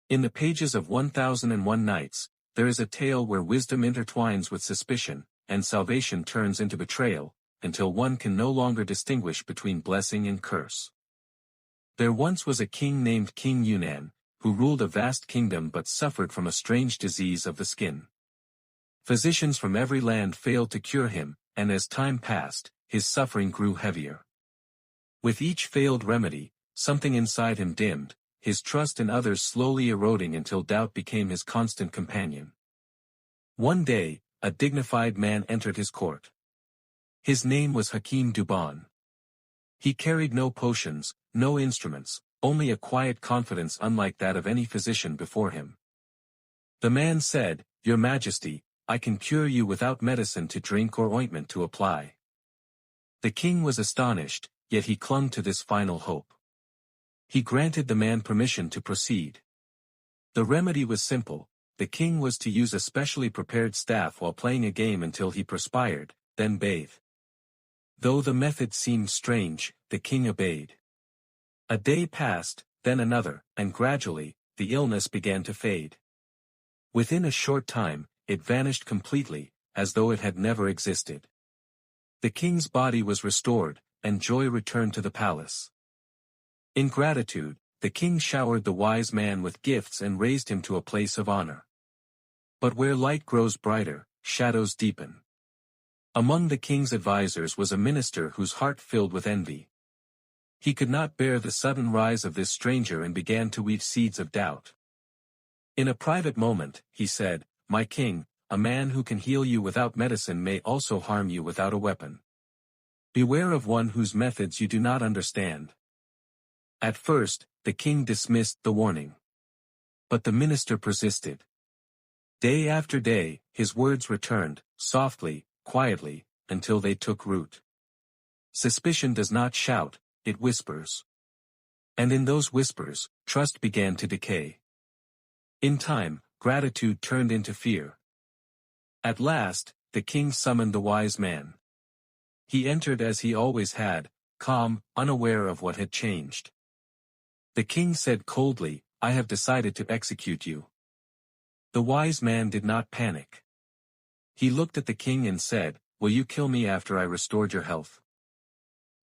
In the pages of 1001 Nights, there is a tale where wisdom intertwines with suspicion, and salvation turns into betrayal, until one can no longer distinguish between blessing and curse. There once was a king named King Yunan, who ruled a vast kingdom but suffered from a strange disease of the skin. Physicians from every land failed to cure him, and as time passed, his suffering grew heavier. With each failed remedy, something inside him dimmed, his trust in others slowly eroding until doubt became his constant companion. One day, a dignified man entered his court. His name was Hakim Duban. He carried no potions, no instruments, only a quiet confidence unlike that of any physician before him. The man said, "Your Majesty, I can cure you without medicine to drink or ointment to apply." The king was astonished, yet he clung to this final hope. He granted the man permission to proceed. The remedy was simple: the king was to use a specially prepared staff while playing a game until he perspired, then bathe. Though the method seemed strange, the king obeyed. A day passed, then another, and gradually, the illness began to fade. Within a short time, it vanished completely, as though it had never existed. The king's body was restored, and joy returned to the palace. In gratitude, the king showered the wise man with gifts and raised him to a place of honor. But where light grows brighter, shadows deepen. Among the king's advisors was a minister whose heart filled with envy. He could not bear the sudden rise of this stranger and began to weave seeds of doubt. In a private moment, he said, "My king, a man who can heal you without medicine may also harm you without a weapon. Beware of one whose methods you do not understand." At first, the king dismissed the warning. But the minister persisted. Day after day, his words returned, softly, quietly, until they took root. Suspicion does not shout, it whispers. And in those whispers, trust began to decay. In time, gratitude turned into fear. At last, the king summoned the wise man. He entered as he always had, calm, unaware of what had changed. The king said coldly, "I have decided to execute you." The wise man did not panic. He looked at the king and said, "Will you kill me after I restored your health?"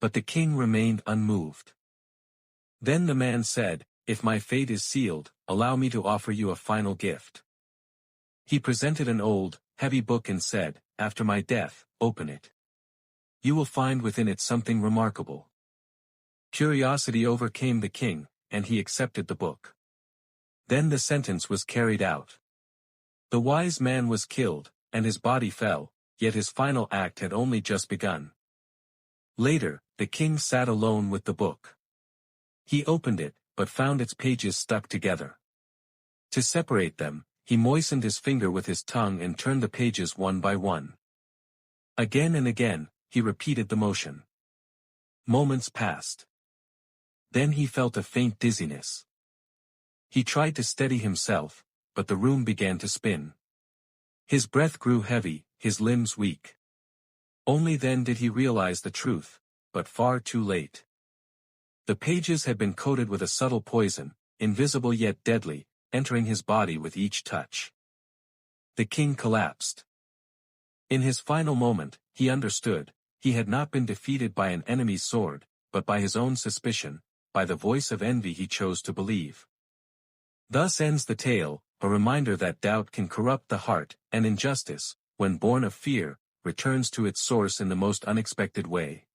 But the king remained unmoved. Then the man said, "If my fate is sealed, allow me to offer you a final gift." He presented an old, heavy book and said, "After my death, open it. You will find within it something remarkable." Curiosity overcame the king, and he accepted the book. Then the sentence was carried out. The wise man was killed, and his body fell, yet his final act had only just begun. Later, the king sat alone with the book. He opened it, but found its pages stuck together. To separate them, he moistened his finger with his tongue and turned the pages one by one. Again and again, he repeated the motion. Moments passed. Then he felt a faint dizziness. He tried to steady himself, but the room began to spin. His breath grew heavy, his limbs weak. Only then did he realize the truth, but far too late. The pages had been coated with a subtle poison, invisible yet deadly, entering his body with each touch. The king collapsed. In his final moment, he understood, he had not been defeated by an enemy's sword, but by his own suspicion, by the voice of envy he chose to believe. Thus ends the tale, a reminder that doubt can corrupt the heart, and injustice, when born of fear, returns to its source in the most unexpected way.